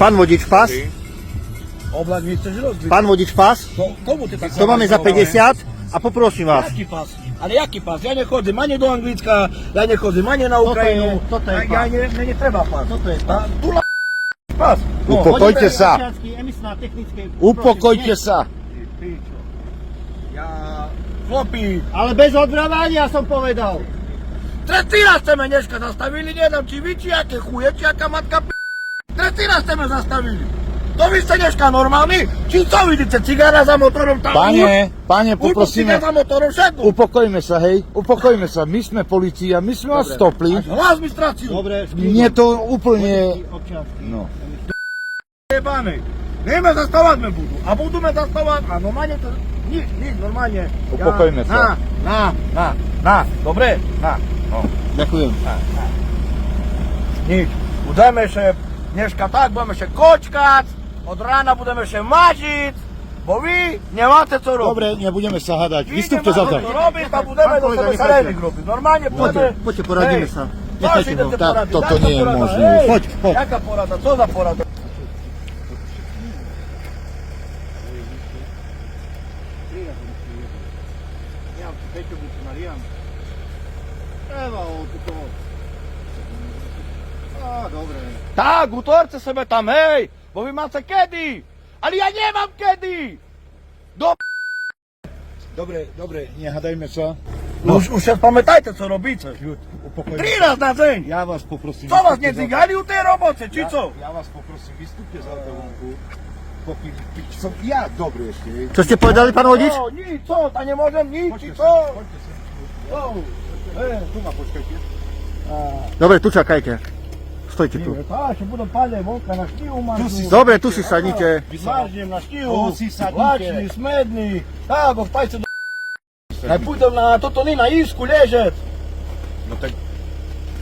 Pan vodič pas? Oblak mi chceš rozbiť. Pán vodič pas? Komu ty tak To máme za 50 a poprosím vás. Jaký pas? Ale jaký pas? Ja nechodím ani do Anglicka, ja nechodím ani na Ukrajinu. Toto je ja pas. mne netreba pas. Toto je pas. Tu pas. Upokojte sa. Upokojte sa. Ja, chlopi, Ale bez odbrávania som povedal. tretí raz ste me dneska zastavili, nedám či vy, či aké chuje, či aká matka tretí raz ste me zastavili. To vy ste dneska normálni? Či co vidíte, cigara za motorom tam? Pane, poprosíme, za motorom všetko. upokojme sa, hej, upokojme sa, my sme polícia, my sme vás stopli. Hlas mi straciu. Dobre, Mne to úplne, no. Jebánej. Neme zastavať me budú. A budú me zastavať. A normálne to... Nič, normálne. Upokojme sa. Na. Dobre? Na. No. Ďakujem. Nič. Budeme še... Dneska tak, budeme še kočkať. Od rána budeme še mažiť. Bo vy nemáte co robiť. Dobre, nebudeme sa hádať, Vy vystúpte nemáte za to. co robiť a budeme do sebe sarénik robiť. Normálne budeme... Poďte, poradíme sa. Nechajte ho. Tak, toto nie je možné. Poď. Jaká porada? Co za porada? Dobre. Tak, utvorte sebe tam, hej! Bo vy máte kedy! Ale ja nemám kedy! Dobre, nehádajme sa. Už sa pamätajte, co robíte. Upokojme 3 raz na deň! Ja vás poprosím. Co vás vystúpte za- nezigali u tej robote, či co? Ja vás poprosím, vystúpte za to vonku. Som ja dobrý ešte, hej. Čo ste povedali, pán vodič? No, nič, co? Ta nemôžem nič, či co? Poďte sa. No. Tu ma počkajte. Dobre, tu čakajte. Stojte tu. Tak, budem pálať vonka na štíhu mažu. Dobre, tu si sadnite. Mažím na štíhu, Tu si sadnite. lačný, smedný. Tak, vpajte do... Aj pôjdem na toto, na isku ležet. No tak,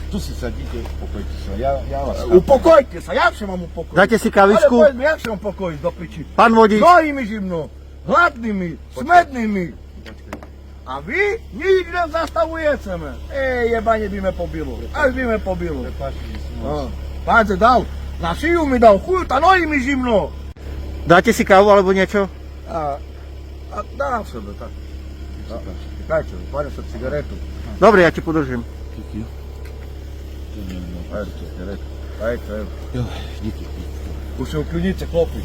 tu si sadíte, upokojte sa. Ja vás Upokojte sa, jak sa mám upokojiť? Dajte si kavičku. Ale povedz mi, jak sa mám upokojiť do piči? Pán vodič. Nohy mi živno, hladnými, smednými. A vy nič nezastavujete me. Jebanie by me pobilo. Až by me pobilo. No. Páde dal, na šiju mi dal, chuj, tá nohy mi živno. Dáte si kávu alebo niečo? A dám sebe, tak. Čekajte, páde sa cigaretu. Dobre, ja ti podržím. Už sa ukľudnite, chlopi.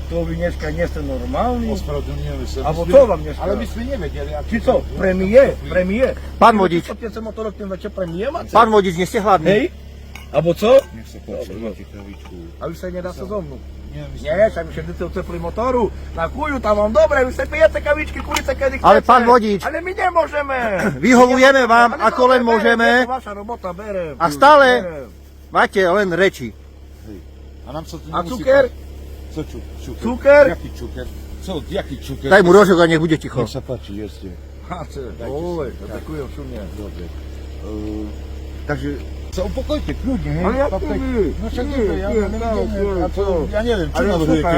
To vy dneska nie ste normálni. Ospravedlňujeme sa. Alebo čo vám dneska? Ale my sme nevedeli. Či co? Premije. Pán vodič. Či sa motorok tým večer premije máte? Pán vodič, nie ste hladní? Hej? Abo co? Nech sa páči, máte kavičku. A vy sa nedá sa so mnou. Nie, my sme... Nie, však vy šedete v teplý motoru. Na kuju tam vám dobre, vy ste pijete kavičky, kujete kedy chcete. Ale pán vodič. Ale my nemôžeme. Vyhovujeme vám, Ale ako len berem, môžeme. to vaša robota, berem. A stále Berem. máte len reči. A nám sa tu A nemusí cuker? Co čuker? Cuker? Jaký čuker? Co, jaký čuker? Daj mu rožok a nech bude ticho. Nech sa páči, jeste. Háce, oj, to takujem šumne. Dobre. Takže sa upokojte, kľudne, hej? Ale jak to Papek. vy? No však Nie, nie, ja nie, neviem, a to. ja neviem, čo Ale navrhujete.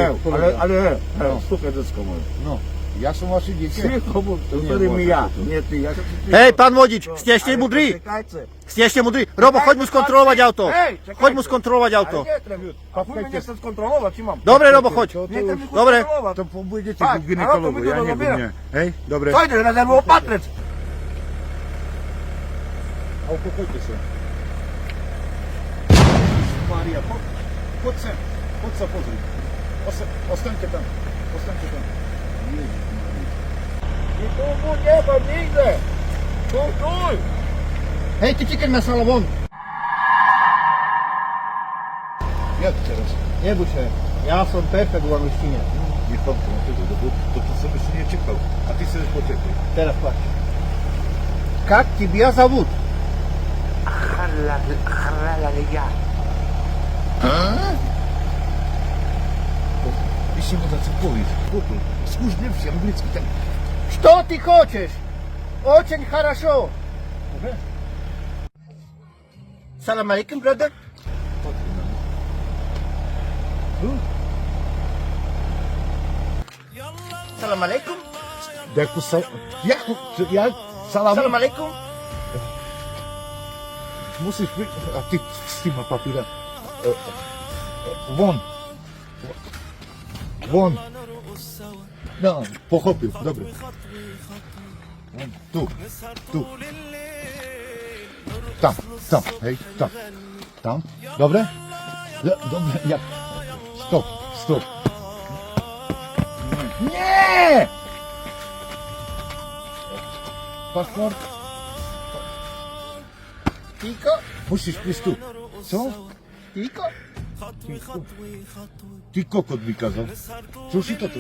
slúchaj, decko moje. No, ja som vaše dieťa. Ticho, to nie ktorý mi môže ja, toto. nie ty. Ja sa ti- Hej, pán vodič, ste ešte Ale mudrý? Čekajte. Ste ešte mudrý? Robo, choď mu skontrolovať auto. Hej, čekajte. Choď mu skontrolovať auto. Ale netreba. A chuj mi nechcem skontrolovať, či mám. Dobre, Robo, choď. Nechcem mi Dobre. skontrolovať. To budete Tak, ku gynekologu, ale to ja budú nebudem. robiť. Hej, dobre. Co ideš, rezervu opatrec? A upokojte sa. Mária, poď sem. Poď sa pozri. Ostaňte tam. Ostaňte tam. Nikomu nebam nikde. Tuj. Hej, ty čekaj na salo von. Jak teraz? Nebuď sa. Ja som perfekt v angličtine. Nechám to na tebe, lebo toto som ešte nečekal. A ty sa počekaj. Teraz plač. Как тебя зовут? Еще надо церковить. Скуж мне все английский так. Что ты хочешь? Очень хорошо. Салам алейкум, brother. Салам алейкум. Дяку са... Я... Салам. Салам алейкум. Musisz być... A ty stima papira. Won. Won. No, pochopił, dobry. Won. Tu. Tam, hej, tam. Tam, dobre? Dobrze, jak? Stop. Nie! Paszport. Tiko? Musisz pójść tu. Co? Tiko? Ty kokot mi kazał. Слушай, to tu.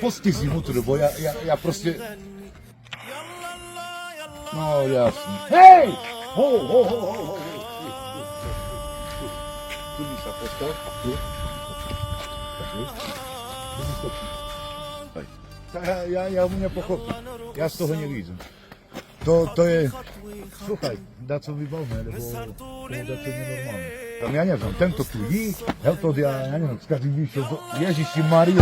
Postizi mutry, bo ja proste... No jasne. Hej! Ho! Tu mi się postaw. Tu. Ja mu nie pochopię. Ja z tego nie widzę. To jest... Słuchaj, da co wybawne, bo da co nienormalne. Tam ja nie wiem, ten to tu i, to ja nie wiem, skажи mi się, Jezus i Maria.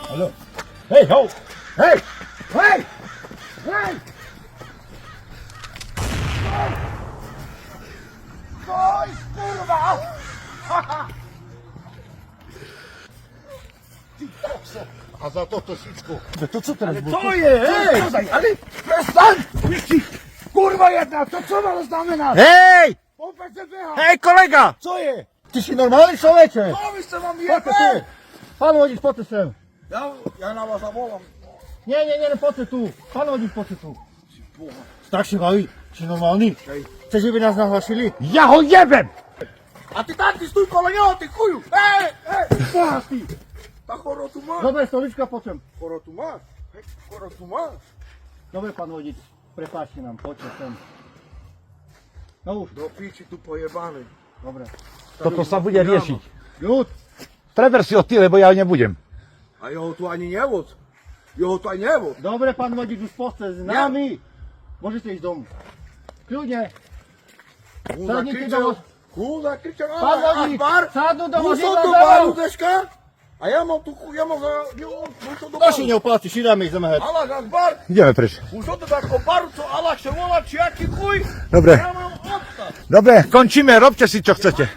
Halo? Hej, ho! Hej! Oj, kurwa! A za to wszystko. To co teraz było? To jest! Ale przestań! Kurwa jedna, to co nas znamy nas? Hej! Po PCPH! Hej, kolega! Co je? Ty się normalny człowiecze! Co wy co mam Po co jebać? tu? Pan chodzić po co sem? Ja na was zawołam. Nie, po co tu? Pan chodzić po co tu? Tak się bawi? Czy normalny? Chce, żeby nas nahlasili? Ja ho jebem! A ty tak, ty stój koło niego, ty chuju! Masz ty! Ta chorotu masz? Dobra, stoliczka po czym? Chorotu masz? Chorotu masz? Dobry pan chodzić. Prepaście nam, po co sem? No już, Do pici tu pojebany. dobra. To sam bude riešiť. Ľud! Treber si od tyle, bo ja nebudem. A jeho tu ani nevod. Jeho tu ani nevod. Dobre, pan chodzić już pochce z nami. Możecie iść do domu. Kludnie. Kúza kričal, Pán Vodík, Akbar, sádu do musel vozidla do domov. baru dneska. A ja mám tu, ja mám za, musel do To się baru. nie opłaci, sidamy ich zamawiać. Allah Akbar, Ideme preč. musel do taką baru, co Allah się wola, czy jaki chuj. Dobre. Ja mám odstať. Dobre, končíme, robte si čo chcete.